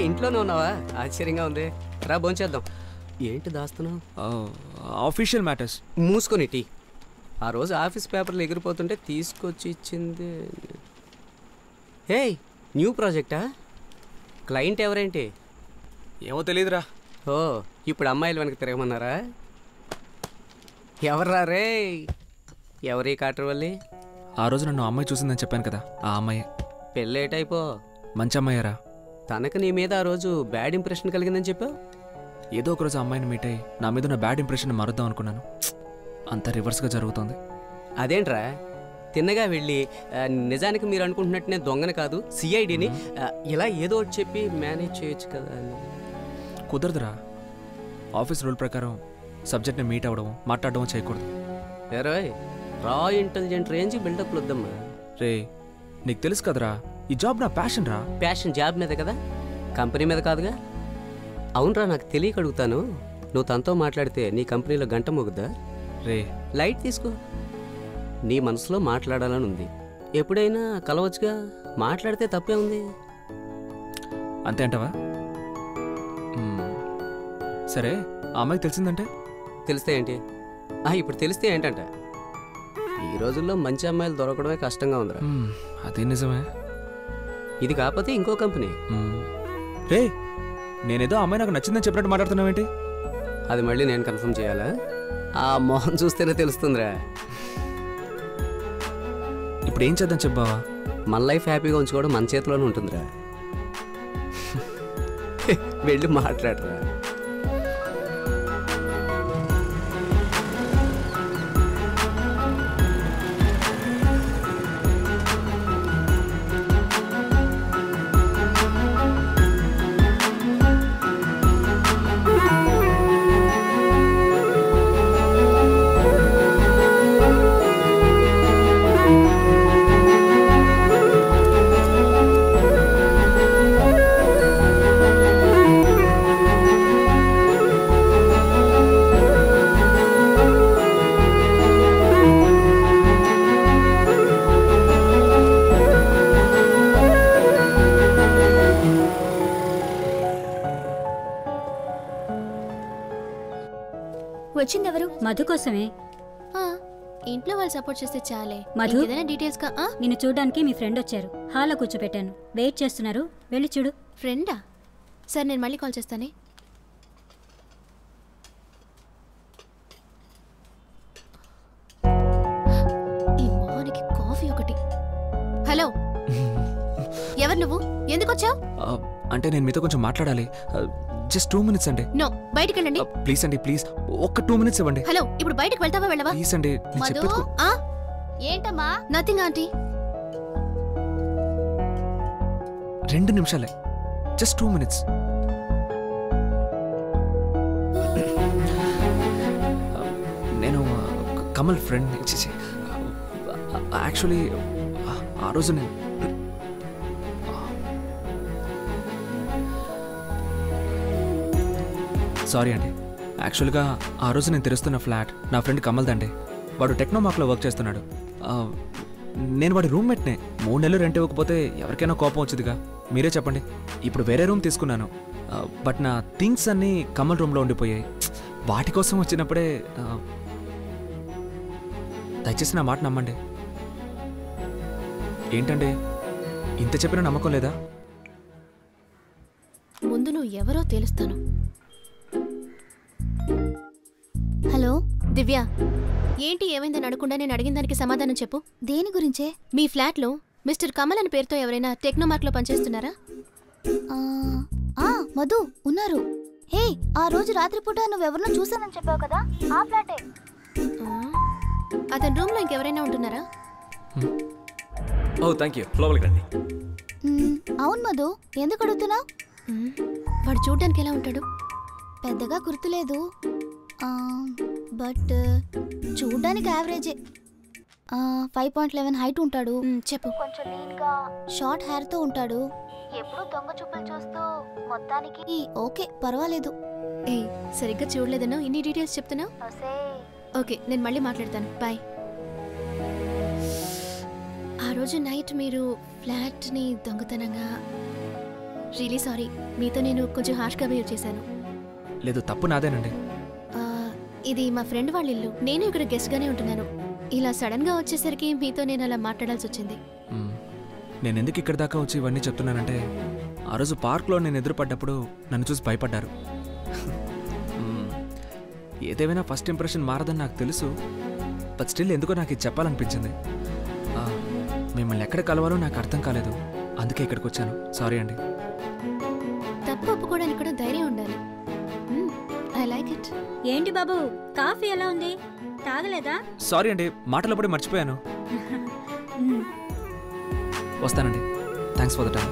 ఇంట్లోనే ఉన్నావా? ఆశ్చర్యంగా ఉంది. రా భోంచేద్దాం. ఏంటి దాస్తున్నావు? Official matters. మూసుకొని టీ. ఆ రోజు ఆఫీస్ పేపర్లు ఎగిరిపోతుంటే తీసుకొచ్చి ఇచ్చింది. హే, న్యూ ప్రాజెక్టా? క్లయింట్ ఎవరేంటి? ఏమో తెలియదురా. ఓ, ఇప్పుడు అమ్మాయిలు వెనక్కి తిరగమన్నారా? ఎవర్రా రే? ఎవరి కాటర్వల్లి? ఆ రోజు నన్ను అమ్మాయి చూసిందని చెప్పాను కదా, ఆ అమ్మాయి. పెళ్ళేటైపో. మంచి అమ్మాయ్యారా. తనకు నీ మీద ఆ రోజు బ్యాడ్ ఇంప్రెషన్ కలిగిందని చెప్పావు. ఏదో ఒకరోజు అమ్మాయిని మీట్ అయ్యి నా మీద నా బ్యాడ్ ఇంప్రెషన్ మారుద్దాం అనుకున్నాను. అంత రివర్స్గా జరుగుతుంది. అదేంట్రా? తిన్నగా వెళ్ళి నిజానికి మీరు అనుకుంటున్నట్టు నేను దొంగని కాదు, సిఐడిని, ఇలా ఏదో ఒకటి చెప్పి మేనేజ్ చేయొచ్చు కదా. కుదరదురా. ఆఫీస్ రూల్ ప్రకారం సబ్జెక్ట్ని మీట్ అవ్వడం, మాట్లాడడం చేయకూడదు. ఏరోయ్, రా ఇంటెలిజెంట్ రేంజ్ బిల్డప్లు వద్దమ్మా. రే, నీకు తెలుసు కదరా, ఈ జాబ్ నా ప్యాషన్ రా. ప్యాషన్ జాబ్ మీద కదా, కంపెనీ మీద కాదుగా. అవునరా, నాకు తెలియక అడుగుతాను. నువ్వు తనతో మాట్లాడితే నీ కంపెనీలో గంట మోగుద్దా? రే, లైట్ తీసుకో. నీ మనసులో మాట్లాడాలని ఉంది, ఎప్పుడైనా కలవచ్చుగా. మాట్లాడితే తప్పే ఉంది. అంతే అంటావా? సరే, ఆ అమ్మాయికి తెలిసిందంటే? తెలిస్తే ఏంటి? ఇప్పుడు తెలిస్తే ఏంటంట? ఈ రోజుల్లో మంచి అమ్మాయిలు దొరకడమే కష్టంగా ఉందిరా. అదే నిజమే. ఇది కాకపోతే ఇంకో కంపెనీ. రే, నేనేదో అమ్మాయి నాకు నచ్చిందని చెప్పినట్టు మాట్లాడుతున్నావేంటి? అది మళ్ళీ నేను కన్ఫర్మ్ చేయాలా? ఆ మొహం చూస్తేనే తెలుస్తుందిరా. ఇప్పుడు ఏం చేద్దాం చెప్పావా? మన లైఫ్ హ్యాపీగా ఉంచుకోవడం మన చేతిలోనే ఉంటుందిరా. వెళ్ళి మాట్లాడరా. వచ్చిందెవరు? మధు కోసమే. ఇంట్లో వాళ్ళు సపోర్ట్ చేస్తే చాలే. మధు, ఏదైనా డీటెయిల్స్ గా? నిన్ను చూడడానికి మీ ఫ్రెండ్ వచ్చారు. హాల్లో కూర్చోపెట్టాను, వెయిట్ చేస్తున్నారు. వెళ్ళి చూడు. ఫ్రెండా? సరే, నేను మళ్ళీ కాల్ చేస్తానే. ఈ మోహన్కి కాఫీ ఒకటి. హలో, ఎవరు నువ్వు? ఎందుకు వచ్చావు? అంటే నేను మీతో కొంచెం మాట్లాడాలి. జస్ట్ 2 minutes అండి. నో, బయటికి వెళ్ళండి. ప్లీజ్ అండి, ప్లీజ్ ఒక్క 2 minutes ఇవ్వండి. హలో, ఇప్పుడు బయటికి వెళ్తావా వెళ్ళవా? ప్లీజ్ అండి, నేను చెప్పేది. ఏంటమ్మా? Nothing aunty. 2 నిమిషాలే, జస్ట్ 2 minutes. నేను కమల్ ఫ్రెండ్. యాక్చువల్లీ ఆ రోజు నేను సారీ అండి. యాక్చువల్గా ఆ రోజు నేను తెరుస్తున్న ఫ్లాట్ నా ఫ్రెండ్ కమల్దండి. వాడు టెక్నోమార్క్లో వర్క్ చేస్తున్నాడు. నేను వాడి రూమ్మేట్నే. 3 నెలలు రెంట్ ఇవ్వకపోతే ఎవరికైనా కోపం వచ్చిందిగా. మీరే చెప్పండి. ఇప్పుడు వేరే రూమ్ తీసుకున్నాను, బట్ నా థింగ్స్ అన్నీ కమల్ రూమ్లో ఉండిపోయాయి. వాటి కోసం వచ్చినప్పుడే దయచేసి నా మాట నమ్మండి. ఏంటండి, ఇంత చెప్పినా నమ్మకం లేదా? ముందు నువ్వు ఎవరో తెలుస్తాను. హలో దివ్య, ఏంటి ఏమైందని అడగకుండా నేను అడిగిన దానికి సమాధానం చెప్పు. దేని గురించే? మీ ఫ్లాట్లో మిస్టర్ కమల్ అని పేరుతో ఎవరైనా టెక్నోమార్క్లో పనిచేస్తున్నారా? మధు ఉన్నారు. హే, ఆ రోజు రాత్రిపూట నువ్వెవరినో చూసానని చెప్పావు కదా, ఆ ఫ్లాటే. అతని రూమ్లో ఇంకెవరైనా ఉంటున్నారా? ఓ థ్యాంక్ యూ, లోపలికి రండి. అవును మధు, ఎందుకు అడుగుతున్నావు? వాడు చూడ్డానికి ఎలా ఉంటాడు? పెద్దగా గుర్తులేదు, బట్ చూడ్డానికి యావరేజే. 5.11 హైట్ ఉంటాడు. చెప్పు. కొంచెం లీన్గా, షార్ట్ హెయిర్తో ఉంటాడు. ఎప్పుడు దొంగ చూపులు చూస్తూ, మొత్తానికి ఓకే, పర్వాలేదు. సరిగ్గా చూడలేదన్నా ఇన్ని డీటెయిల్స్ చెప్తున్నావు. ఓకే, నేను మళ్ళీ మాట్లాడతాను, బాయ్. ఆ రోజు నైట్ మీరు ఫ్లాట్ని దొంగతనంగా రియలీ సారీ, మీతో నేను కొంచెం హార్ష్గా బిహేవ్ చేశాను. లేదు, తప్పు నాదేనండి. ఆ, ఇది మా ఫ్రెండ్ వాళ్ళ ఇల్లు. నేను ఇక్కడ గెస్ట్గానే ఉంటున్నాను. ఇలా సడన్గా వచ్చేసరికి మీతో నేను అలా మాట్లాడాల్సి వచ్చింది. మ్మ్. నేను ఎందుకు ఇక్కడి దాకా వచ్చి ఇవన్నీ చెప్తున్నానంటే, ఆ రోజు పార్క్లో నేను ఎదురుపడ్డప్పుడు నన్ను చూసి భయపడ్డారు. మ్మ్. ఏదేమైనా ఫస్ట్ ఇంప్రెషన్ మారదని నాకు తెలుసు, బట్ స్టిల్ ఎందుకో నాకు ఇది చెప్పాలనిపించింది. ఆ, మిమ్మల్ని ఎక్కడ కలవాలో నాకు అర్థం కాలేదు, అందుకే ఇక్కడికి వచ్చాను. సారీ అండి. తప్పు ఒప్పుకోవడానికి కూడా ధైర్యం ఉండాలి. I like it. ఏంటి బాబు, కాఫీ ఎలా ఉంది? తాగలేదా? సారీ అండి, మాటలప్పుడే మర్చిపోయాను. వస్తానండి. Thanks for the time.